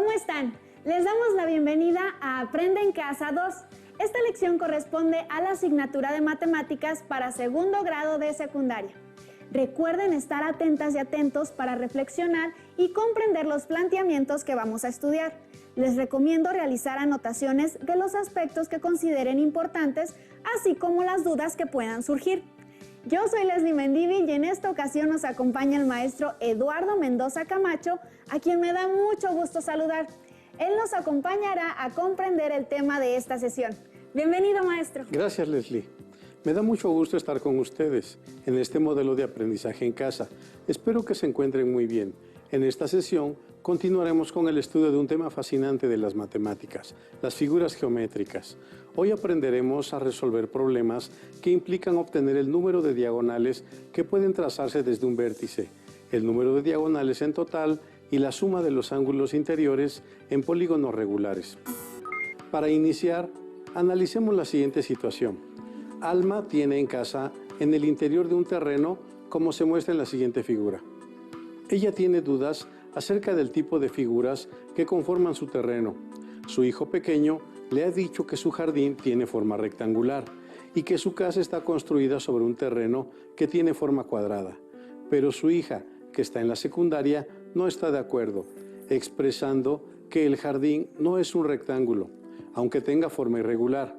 ¿Cómo están? Les damos la bienvenida a Aprende en Casa 2. Esta lección corresponde a la asignatura de Matemáticas para segundo grado de secundaria. Recuerden estar atentas y atentos para reflexionar y comprender los planteamientos que vamos a estudiar. Les recomiendo realizar anotaciones de los aspectos que consideren importantes, así como las dudas que puedan surgir. Yo soy Leslie Mendivi y en esta ocasión nos acompaña el maestro Eduardo Mendoza Camacho, a quien me da mucho gusto saludar. Él nos acompañará a comprender el tema de esta sesión. Bienvenido, maestro. Gracias, Leslie. Me da mucho gusto estar con ustedes en este modelo de aprendizaje en casa. Espero que se encuentren muy bien. En esta sesión continuaremos con el estudio de un tema fascinante de las matemáticas, las figuras geométricas. Hoy aprenderemos a resolver problemas que implican obtener el número de diagonales que pueden trazarse desde un vértice, el número de diagonales en total y la suma de los ángulos interiores en polígonos regulares. Para iniciar, analicemos la siguiente situación. Alma tiene en casa, en el interior de un terreno, como se muestra en la siguiente figura. Ella tiene dudas acerca del tipo de figuras que conforman su terreno. Su hijo pequeño le ha dicho que su jardín tiene forma rectangular y que su casa está construida sobre un terreno que tiene forma cuadrada. Pero su hija, que está en la secundaria, no está de acuerdo, expresando que el jardín no es un rectángulo, aunque tenga forma irregular.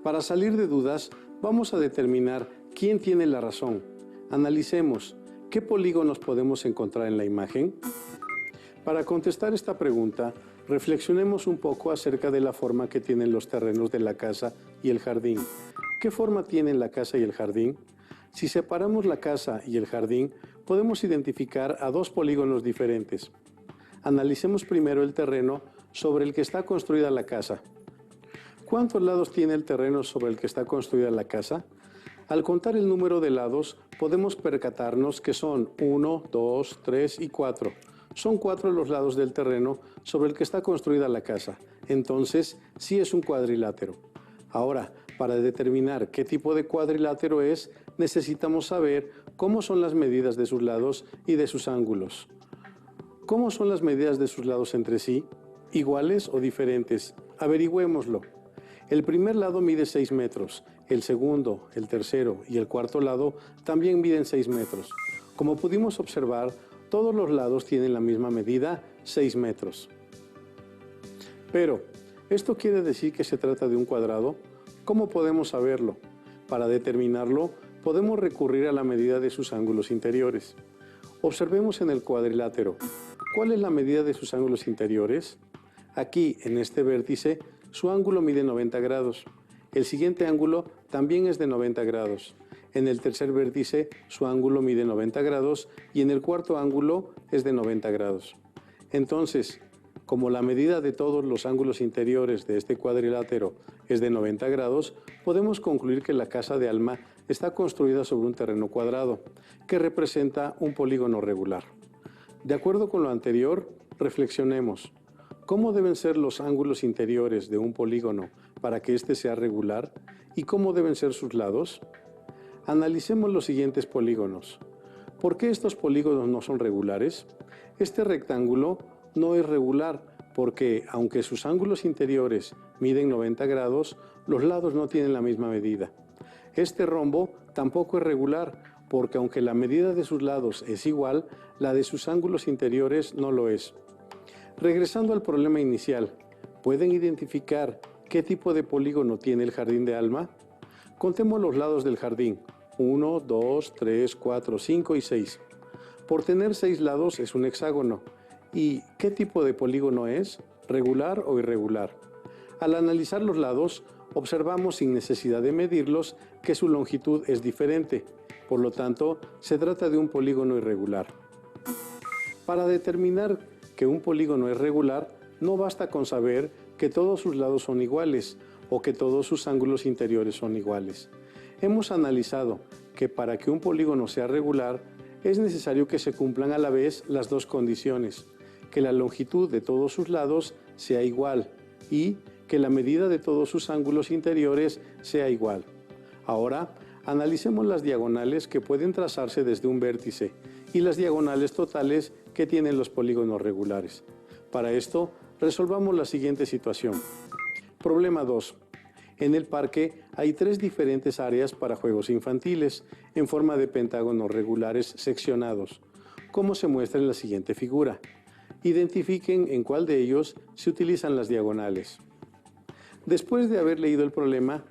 Para salir de dudas, vamos a determinar quién tiene la razón. Analicemos. ¿Qué polígonos podemos encontrar en la imagen? Para contestar esta pregunta, reflexionemos un poco acerca de la forma que tienen los terrenos de la casa y el jardín. ¿Qué forma tienen la casa y el jardín? Si separamos la casa y el jardín, podemos identificar a dos polígonos diferentes. Analicemos primero el terreno sobre el que está construida la casa. ¿Cuántos lados tiene el terreno sobre el que está construida la casa? Al contar el número de lados, podemos percatarnos que son 1, 2, 3 y 4. Son 4 los lados del terreno sobre el que está construida la casa. Entonces, sí es un cuadrilátero. Ahora, para determinar qué tipo de cuadrilátero es, necesitamos saber cómo son las medidas de sus lados y de sus ángulos. ¿Cómo son las medidas de sus lados entre sí? ¿Iguales o diferentes? Averigüémoslo. El primer lado mide 6 metros, el segundo, el tercero y el cuarto lado también miden 6 metros. Como pudimos observar, todos los lados tienen la misma medida, 6 metros. Pero, ¿esto quiere decir que se trata de un cuadrado? ¿Cómo podemos saberlo? Para determinarlo, podemos recurrir a la medida de sus ángulos interiores. Observemos en el cuadrilátero. ¿Cuál es la medida de sus ángulos interiores? Aquí, en este vértice, su ángulo mide 90 grados. El siguiente ángulo también es de 90 grados. En el tercer vértice, su ángulo mide 90 grados y en el cuarto ángulo es de 90 grados. Entonces, como la medida de todos los ángulos interiores de este cuadrilátero es de 90 grados, podemos concluir que la casa de Alma está construida sobre un terreno cuadrado, que representa un polígono regular. De acuerdo con lo anterior, reflexionemos. ¿Cómo deben ser los ángulos interiores de un polígono para que éste sea regular? ¿Y cómo deben ser sus lados? Analicemos los siguientes polígonos. ¿Por qué estos polígonos no son regulares? Este rectángulo no es regular porque, aunque sus ángulos interiores miden 90 grados, los lados no tienen la misma medida. Este rombo tampoco es regular porque, aunque la medida de sus lados es igual, la de sus ángulos interiores no lo es. Regresando al problema inicial, ¿pueden identificar qué tipo de polígono tiene el jardín de Alma? Contemos los lados del jardín. 1, 2, 3, 4, 5 y 6. Por tener 6 lados es un hexágono. ¿Y qué tipo de polígono es? ¿Regular o irregular? Al analizar los lados, observamos sin necesidad de medirlos que su longitud es diferente. Por lo tanto, se trata de un polígono irregular. Para determinar que un polígono es regular, no basta con saber que todos sus lados son iguales o que todos sus ángulos interiores son iguales. Hemos analizado que para que un polígono sea regular, es necesario que se cumplan a la vez las dos condiciones, que la longitud de todos sus lados sea igual y que la medida de todos sus ángulos interiores sea igual. Ahora, analicemos las diagonales que pueden trazarse desde un vértice y las diagonales totales que tienen los polígonos regulares. Para esto, Resolvamos la siguiente situación. Problema 2. En el parque hay 3 diferentes áreas para juegos infantiles en forma de pentágonos regulares seccionados, como se muestra en la siguiente figura. Identifiquen en cuál de ellos se utilizan las diagonales. Después de haber leído el problema,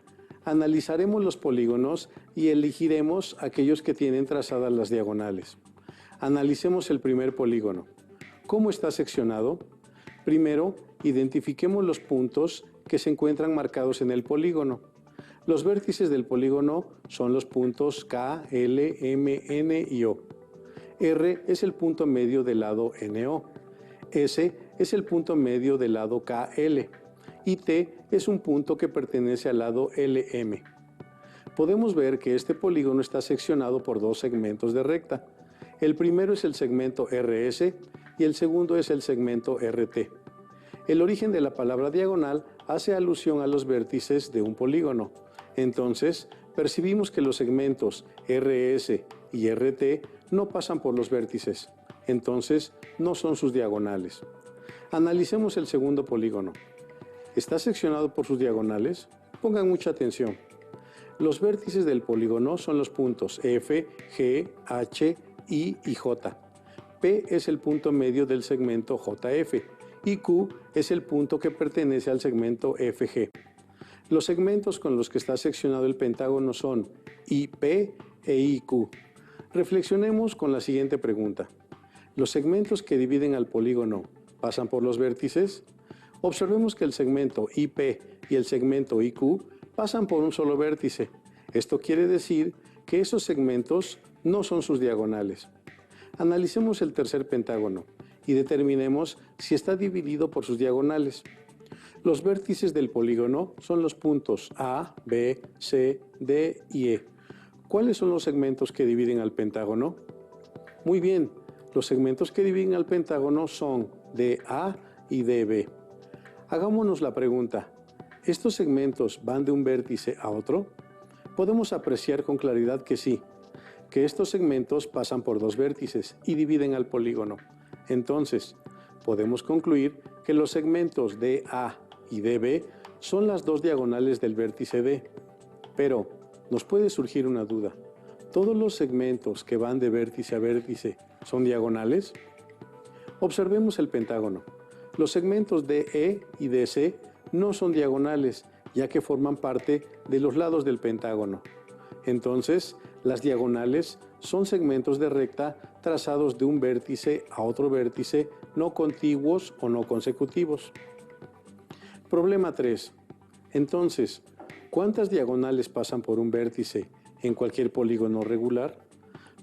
analizaremos los polígonos y elegiremos aquellos que tienen trazadas las diagonales. Analicemos el primer polígono. ¿Cómo está seccionado? Primero, identifiquemos los puntos que se encuentran marcados en el polígono. Los vértices del polígono son los puntos K, L, M, N y O. R es el punto medio del lado NO. S es el punto medio del lado KL. Y T es un punto que pertenece al lado LM. Podemos ver que este polígono está seccionado por 2 segmentos de recta. El primero es el segmento RS y el segundo es el segmento RT. El origen de la palabra diagonal hace alusión a los vértices de un polígono. Entonces, percibimos que los segmentos RS y RT no pasan por los vértices. Entonces, no son sus diagonales. Analicemos el segundo polígono. ¿Está seccionado por sus diagonales? Pongan mucha atención. Los vértices del polígono son los puntos F, G, H, I y J. P es el punto medio del segmento JF y Q es el punto que pertenece al segmento FG. Los segmentos con los que está seccionado el pentágono son IP e IQ. Reflexionemos con la siguiente pregunta. ¿Los segmentos que dividen al polígono pasan por los vértices? Observemos que el segmento IP y el segmento IQ pasan por un solo vértice. Esto quiere decir que esos segmentos no son sus diagonales. Analicemos el tercer pentágono y determinemos si está dividido por sus diagonales. Los vértices del polígono son los puntos A, B, C, D y E. ¿Cuáles son los segmentos que dividen al pentágono? Muy bien, los segmentos que dividen al pentágono son DA y DB. Hagámonos la pregunta, ¿estos segmentos van de un vértice a otro? Podemos apreciar con claridad que sí, que estos segmentos pasan por 2 vértices y dividen al polígono. Entonces, podemos concluir que los segmentos DA y DB son las 2 diagonales del vértice D. Pero, nos puede surgir una duda. ¿Todos los segmentos que van de vértice a vértice son diagonales? Observemos el pentágono. Los segmentos DE y DC no son diagonales, ya que forman parte de los lados del pentágono. Entonces, las diagonales son segmentos de recta trazados de un vértice a otro vértice no contiguos o no consecutivos. Problema 3. Entonces, ¿cuántas diagonales pasan por un vértice en cualquier polígono regular?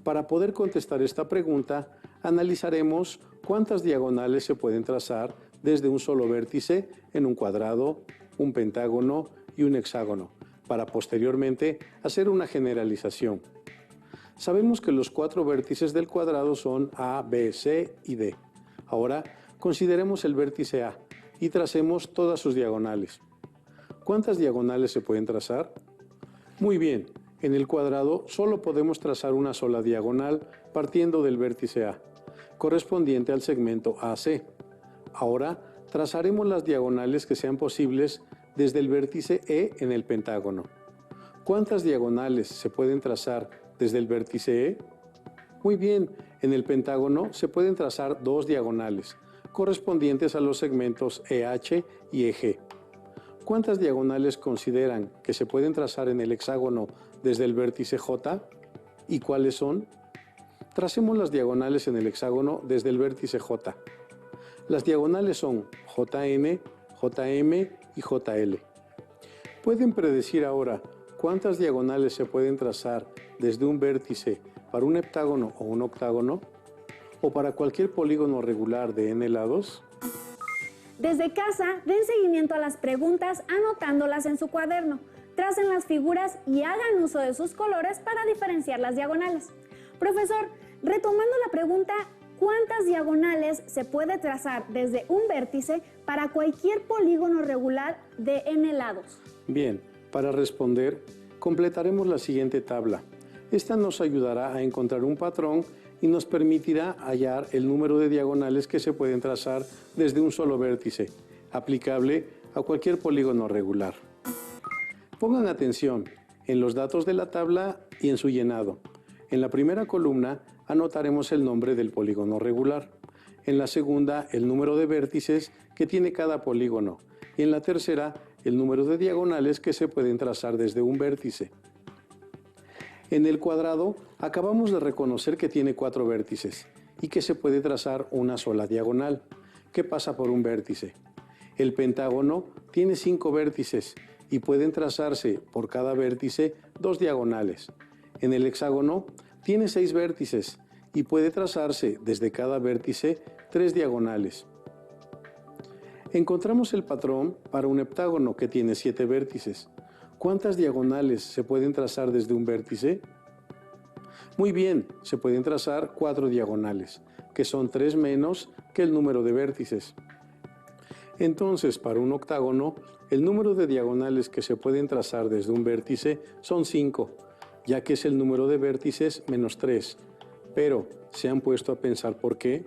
Para poder contestar esta pregunta, analizaremos cuántas diagonales se pueden trazar desde un solo vértice en un cuadrado, un pentágono y un hexágono, para posteriormente hacer una generalización. Sabemos que los 4 vértices del cuadrado son A, B, C y D. Ahora, consideremos el vértice A y tracemos todas sus diagonales. ¿Cuántas diagonales se pueden trazar? Muy bien, en el cuadrado solo podemos trazar una sola diagonal partiendo del vértice A, correspondiente al segmento AC. Ahora, trazaremos las diagonales que sean posibles desde el vértice E en el pentágono. ¿Cuántas diagonales se pueden trazar desde el vértice E? Muy bien, en el pentágono se pueden trazar 2 diagonales, correspondientes a los segmentos EH y EG. ¿Cuántas diagonales consideran que se pueden trazar en el hexágono desde el vértice J? ¿Y cuáles son? Tracemos las diagonales en el hexágono desde el vértice J. Las diagonales son JN, JM y JL. ¿Pueden predecir ahora cuántas diagonales se pueden trazar desde un vértice para un heptágono o un octágono? ¿O para cualquier polígono regular de n lados? Desde casa, den seguimiento a las preguntas anotándolas en su cuaderno. Tracen las figuras y hagan uso de sus colores para diferenciar las diagonales. Profesor, retomando la pregunta, ¿cuántas diagonales se puede trazar desde un vértice para cualquier polígono regular de n lados? Bien, para responder, completaremos la siguiente tabla. Esta nos ayudará a encontrar un patrón y nos permitirá hallar el número de diagonales que se pueden trazar desde un solo vértice. aplicable a cualquier polígono regular. Pongan atención en los datos de la tabla y en su llenado. En la primera columna anotaremos el nombre del polígono regular. En la segunda, el número de vértices que tiene cada polígono. Y en la tercera, el número de diagonales que se pueden trazar desde un vértice. En el cuadrado, acabamos de reconocer que tiene 4 vértices y que se puede trazar una sola diagonal, que pasa por un vértice. El pentágono tiene 5 vértices y pueden trazarse por cada vértice 2 diagonales. En el hexágono tiene 6 vértices y puede trazarse desde cada vértice 3 diagonales. Encontramos el patrón para un heptágono que tiene 7 vértices. ¿Cuántas diagonales se pueden trazar desde un vértice? Muy bien, se pueden trazar 4 diagonales, que son 3 menos que el número de vértices. Entonces, para un octágono, el número de diagonales que se pueden trazar desde un vértice son 5, ya que es el número de vértices menos 3. Pero, ¿se han puesto a pensar por qué?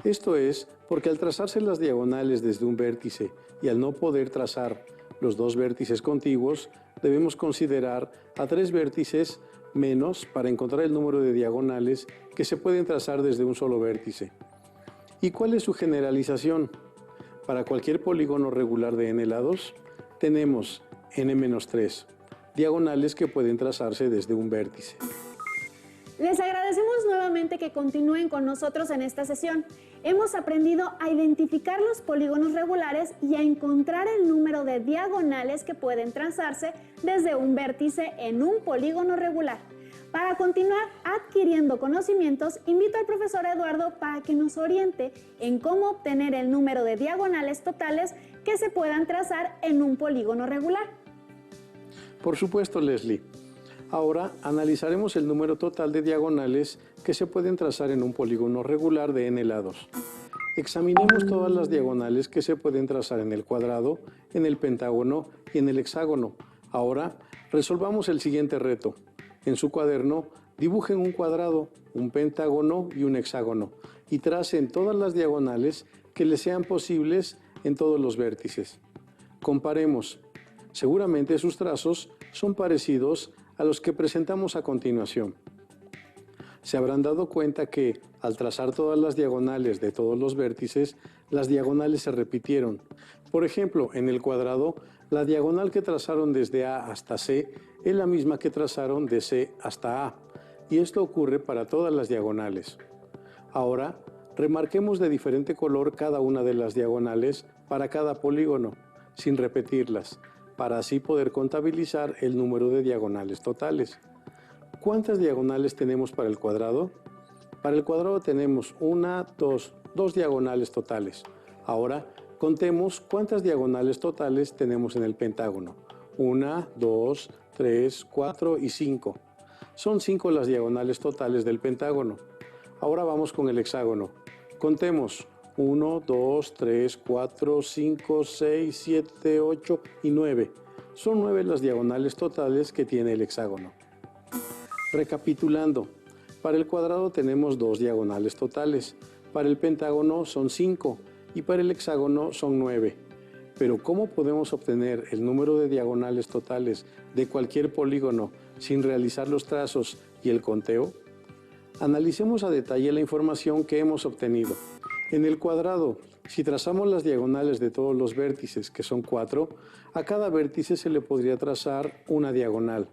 Esto es porque al trazarse las diagonales desde un vértice y al no poder trazar los 2 vértices contiguos, debemos considerar a 3 vértices menos para encontrar el número de diagonales que se pueden trazar desde un solo vértice. ¿Y cuál es su generalización? Para cualquier polígono regular de n lados, tenemos n-3 diagonales que pueden trazarse desde un vértice. Les agradecemos nuevamente que continúen con nosotros en esta sesión. Hemos aprendido a identificar los polígonos regulares y a encontrar el número de diagonales que pueden trazarse desde un vértice en un polígono regular. Para continuar adquiriendo conocimientos, invito al profesor Eduardo para que nos oriente en cómo obtener el número de diagonales totales que se puedan trazar en un polígono regular. Por supuesto, Leslie. Ahora analizaremos el número total de diagonales que se pueden trazar en un polígono regular de n lados. Examinemos todas las diagonales que se pueden trazar en el cuadrado, en el pentágono y en el hexágono. Ahora resolvamos el siguiente reto. En su cuaderno dibujen un cuadrado, un pentágono y un hexágono y tracen todas las diagonales que les sean posibles en todos los vértices. Comparemos. Seguramente sus trazos son parecidos a los que presentamos a continuación. Se habrán dado cuenta que, al trazar todas las diagonales de todos los vértices, las diagonales se repitieron. Por ejemplo, en el cuadrado, la diagonal que trazaron desde A hasta C es la misma que trazaron de C hasta A, y esto ocurre para todas las diagonales. Ahora, remarquemos de diferente color cada una de las diagonales para cada polígono, sin repetirlas, para así poder contabilizar el número de diagonales totales. ¿Cuántas diagonales tenemos para el cuadrado? Para el cuadrado tenemos dos diagonales totales. Ahora, contemos cuántas diagonales totales tenemos en el pentágono. 1, 2, 3, 4 y 5. Son 5 las diagonales totales del pentágono. Ahora vamos con el hexágono. Contemos 1, 2, 3, 4, 5, 6, 7, 8 y 9. Son 9 las diagonales totales que tiene el hexágono. Recapitulando, para el cuadrado tenemos 2 diagonales totales, para el pentágono son 5 y para el hexágono son 9. Pero ¿cómo podemos obtener el número de diagonales totales de cualquier polígono sin realizar los trazos y el conteo? Analicemos a detalle la información que hemos obtenido. En el cuadrado, si trazamos las diagonales de todos los vértices, que son 4, a cada vértice se le podría trazar una diagonal,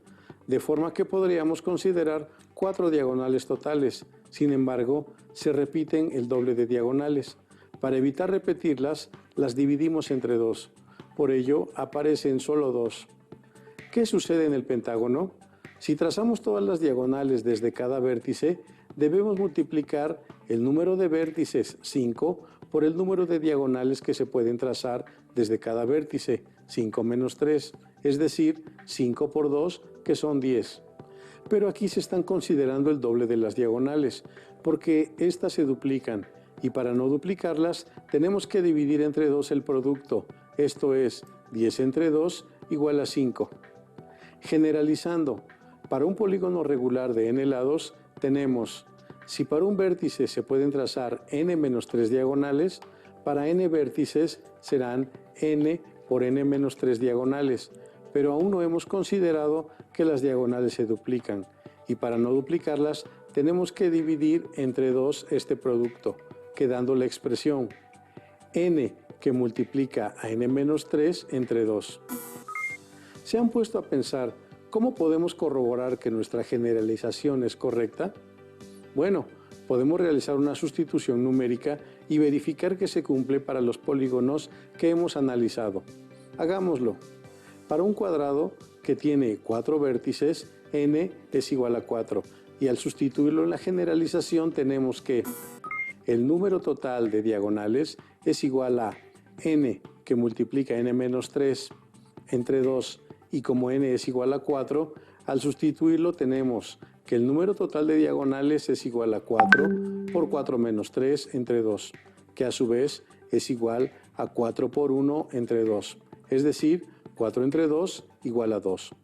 de forma que podríamos considerar 4 diagonales totales. Sin embargo, se repiten el doble de diagonales. Para evitar repetirlas, las dividimos entre 2. Por ello, aparecen solo 2. ¿Qué sucede en el pentágono? Si trazamos todas las diagonales desde cada vértice, debemos multiplicar el número de vértices 5 por el número de diagonales que se pueden trazar desde cada vértice, 5 menos 3, es decir, 5 por 2, que son 10. Pero aquí se están considerando el doble de las diagonales, porque estas se duplican, y para no duplicarlas tenemos que dividir entre 2 el producto, esto es, 10 entre 2 igual a 5. Generalizando, para un polígono regular de n lados tenemos, si para un vértice se pueden trazar n-3 diagonales, Para n vértices serán n por n menos 3 diagonales, pero aún no hemos considerado que las diagonales se duplican, y para no duplicarlas tenemos que dividir entre 2 este producto, quedando la expresión n que multiplica a n menos 3 entre 2. ¿Se han puesto a pensar cómo podemos corroborar que nuestra generalización es correcta? Bueno, podemos realizar una sustitución numérica y verificar que se cumple para los polígonos que hemos analizado. Hagámoslo. Para un cuadrado que tiene 4 vértices, n es igual a 4, y al sustituirlo en la generalización tenemos que el número total de diagonales es igual a n que multiplica n menos 3 entre 2, y como n es igual a 4, al sustituirlo tenemos que el número total de diagonales es igual a 4 por 4 menos 3 entre 2, que a su vez es igual a 4 por 1 entre 2, es decir, 4 entre 2 igual a 2.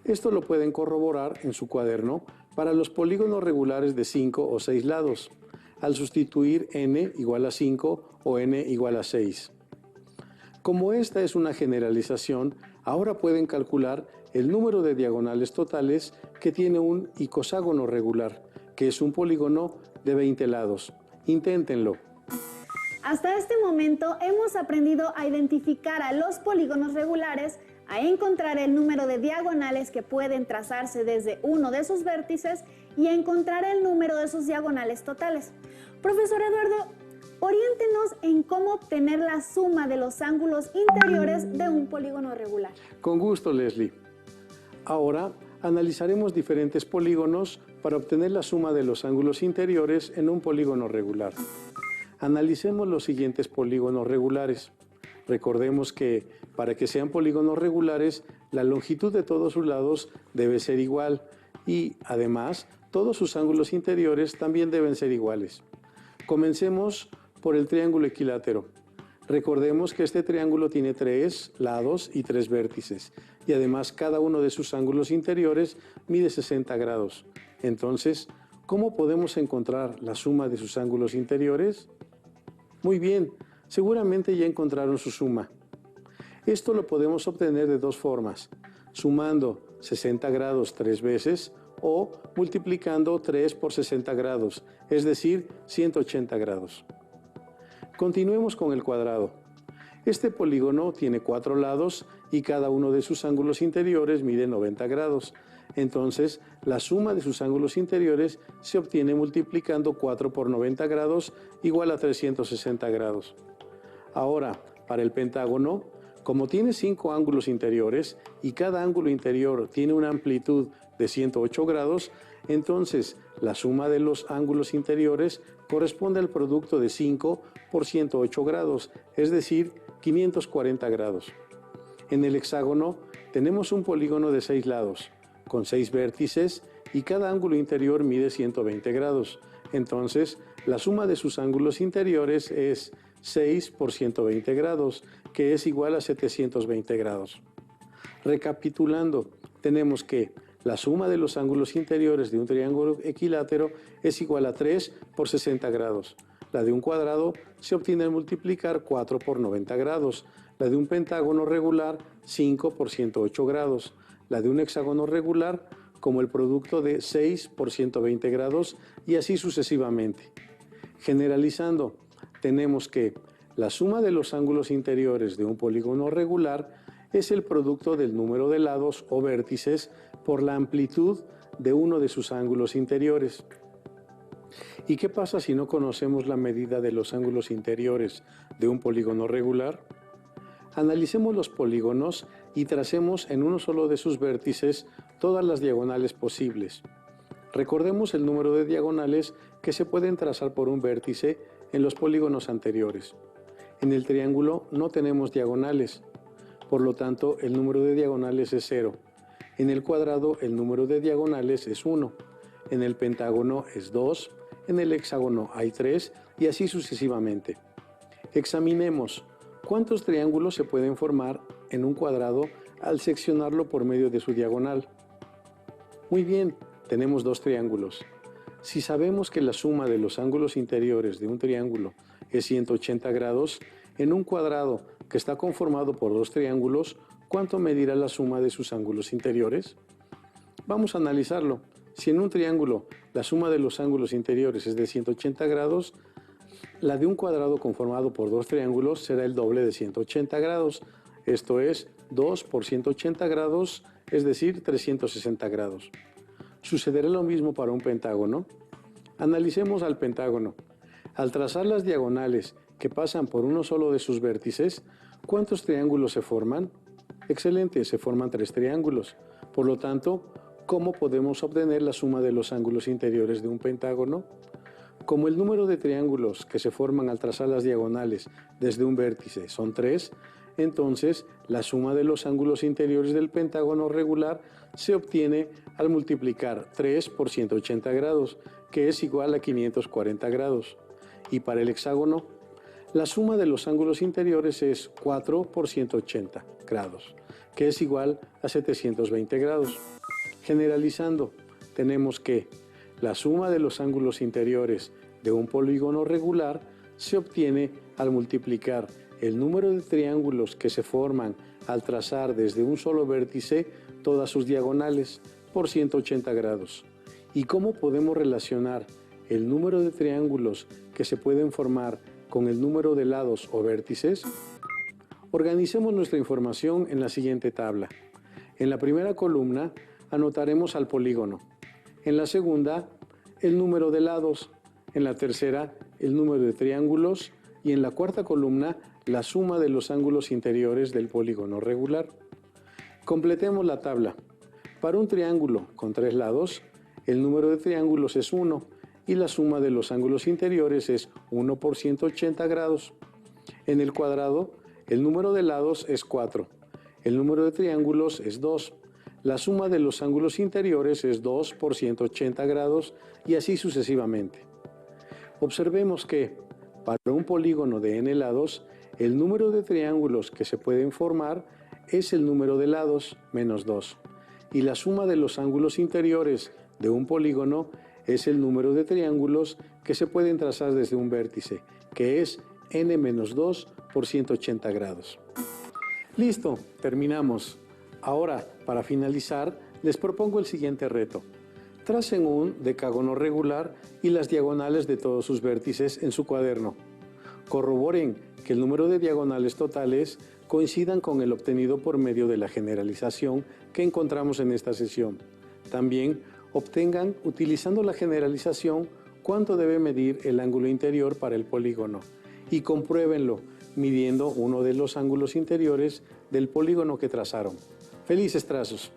Esto lo pueden corroborar en su cuaderno para los polígonos regulares de 5 o 6 lados, al sustituir n igual a 5 o n igual a 6. Como esta es una generalización, ahora pueden calcular el número de diagonales totales que tiene un icoságono regular, que es un polígono de 20 lados. Inténtenlo. Hasta este momento hemos aprendido a identificar a los polígonos regulares, a encontrar el número de diagonales que pueden trazarse desde uno de sus vértices y a encontrar el número de sus diagonales totales. Profesor Eduardo, oriéntenos en cómo obtener la suma de los ángulos interiores de un polígono regular. Con gusto, Leslie. Ahora analizaremos diferentes polígonos para obtener la suma de los ángulos interiores en un polígono regular. Analicemos los siguientes polígonos regulares. Recordemos que para que sean polígonos regulares, la longitud de todos sus lados debe ser igual y, además, todos sus ángulos interiores también deben ser iguales. Comencemos por el triángulo equilátero. Recordemos que este triángulo tiene 3 lados y 3 vértices, y además cada uno de sus ángulos interiores mide 60 grados. Entonces, ¿cómo podemos encontrar la suma de sus ángulos interiores? Muy bien, seguramente ya encontraron su suma. Esto lo podemos obtener de dos formas, sumando 60 grados 3 veces o multiplicando 3 por 60 grados, es decir, 180 grados. Continuemos con el cuadrado. Este polígono tiene 4 lados y cada uno de sus ángulos interiores mide 90 grados. Entonces, la suma de sus ángulos interiores se obtiene multiplicando 4 por 90 grados igual a 360 grados. Ahora, para el pentágono, como tiene 5 ángulos interiores y cada ángulo interior tiene una amplitud de 108 grados, entonces la suma de los ángulos interiores corresponde al producto de 5 por 108 grados, es decir, 540 grados. En el hexágono tenemos un polígono de 6 lados, con 6 vértices y cada ángulo interior mide 120 grados. Entonces, la suma de sus ángulos interiores es 6 por 120 grados, que es igual a 720 grados. Recapitulando, tenemos que la suma de los ángulos interiores de un triángulo equilátero es igual a 3 por 60 grados. La de un cuadrado se obtiene al multiplicar 4 por 90 grados. La de un pentágono regular, 5 por 108 grados. La de un hexágono regular, como el producto de 6 por 120 grados y así sucesivamente. Generalizando, tenemos que la suma de los ángulos interiores de un polígono regular es el producto del número de lados o vértices por la amplitud de uno de sus ángulos interiores. ¿Y qué pasa si no conocemos la medida de los ángulos interiores de un polígono regular? Analicemos los polígonos y tracemos en uno solo de sus vértices todas las diagonales posibles. Recordemos el número de diagonales que se pueden trazar por un vértice en los polígonos anteriores. En el triángulo no tenemos diagonales, por lo tanto el número de diagonales es 0. En el cuadrado el número de diagonales es 1. En el pentágono es 2. En el hexágono hay 3 y así sucesivamente. Examinemos cuántos triángulos se pueden formar en un cuadrado al seccionarlo por medio de su diagonal. Muy bien, tenemos 2 triángulos. Si sabemos que la suma de los ángulos interiores de un triángulo es 180 grados, en un cuadrado que está conformado por dos triángulos, ¿cuánto medirá la suma de sus ángulos interiores? Vamos a analizarlo. Si en un triángulo la suma de los ángulos interiores es de 180 grados, la de un cuadrado conformado por dos triángulos será el doble de 180 grados. Esto es 2 por 180 grados, es decir, 360 grados. ¿Sucederá lo mismo para un pentágono? Analicemos al pentágono. Al trazar las diagonales que pasan por uno solo de sus vértices, ¿cuántos triángulos se forman? Excelente, se forman 3 triángulos. Por lo tanto, ¿cómo podemos obtener la suma de los ángulos interiores de un pentágono? Como el número de triángulos que se forman al trazar las diagonales desde un vértice son 3, entonces la suma de los ángulos interiores del pentágono regular se obtiene al multiplicar 3 por 180 grados, que es igual a 540 grados. Y para el hexágono, la suma de los ángulos interiores es 4 por 180 grados, que es igual a 720 grados. Generalizando, tenemos que la suma de los ángulos interiores de un polígono regular se obtiene al multiplicar el número de triángulos que se forman al trazar desde un solo vértice todas sus diagonales por 180 grados. ¿Y cómo podemos relacionar el número de triángulos que se pueden formar con el número de lados o vértices? Organicemos nuestra información en la siguiente tabla. En la primera columna anotaremos al polígono. En la segunda, el número de lados. En la tercera, el número de triángulos. Y en la cuarta columna, la suma de los ángulos interiores del polígono regular. Completemos la tabla. Para un triángulo con 3 lados, el número de triángulos es 1 y la suma de los ángulos interiores es 1 por 180 grados. En el cuadrado, el número de lados es 4. El número de triángulos es 2. La suma de los ángulos interiores es 2 por 180 grados y así sucesivamente. Observemos que, para un polígono de n lados, el número de triángulos que se pueden formar es el número de lados menos 2. Y la suma de los ángulos interiores de un polígono es el número de triángulos que se pueden trazar desde un vértice, que es n menos 2 por 180 grados. Listo, terminamos. Ahora, para finalizar, les propongo el siguiente reto. Tracen un decágono regular y las diagonales de todos sus vértices en su cuaderno. Corroboren que el número de diagonales totales coincidan con el obtenido por medio de la generalización que encontramos en esta sesión. También obtengan, utilizando la generalización, cuánto debe medir el ángulo interior para el polígono y compruébenlo midiendo uno de los ángulos interiores del polígono que trazaron. ¡Felices trazos!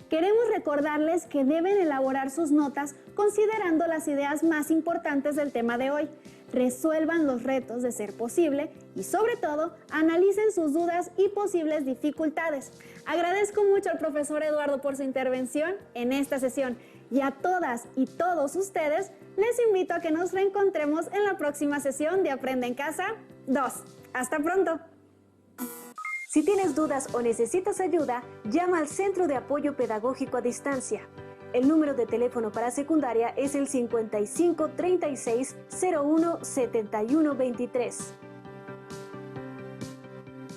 Queremos recordarles que deben elaborar sus notas considerando las ideas más importantes del tema de hoy. Resuelvan los retos de ser posible y, sobre todo, analicen sus dudas y posibles dificultades. Agradezco mucho al profesor Eduardo por su intervención en esta sesión y a todas y todos ustedes les invito a que nos reencontremos en la próxima sesión de Aprende en Casa 2. ¡Hasta pronto! Si tienes dudas o necesitas ayuda, llama al Centro de Apoyo Pedagógico a Distancia. El número de teléfono para secundaria es el 55 36 01 71 23.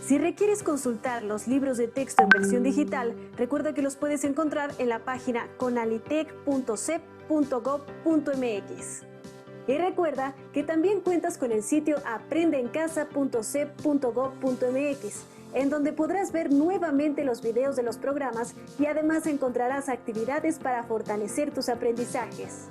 Si requieres consultar los libros de texto en versión digital, recuerda que los puedes encontrar en la página conalitec.cep.gov.mx. Y recuerda que también cuentas con el sitio aprendeencasa.cep.gov.mx, en donde podrás ver nuevamente los videos de los programas y además encontrarás actividades para fortalecer tus aprendizajes.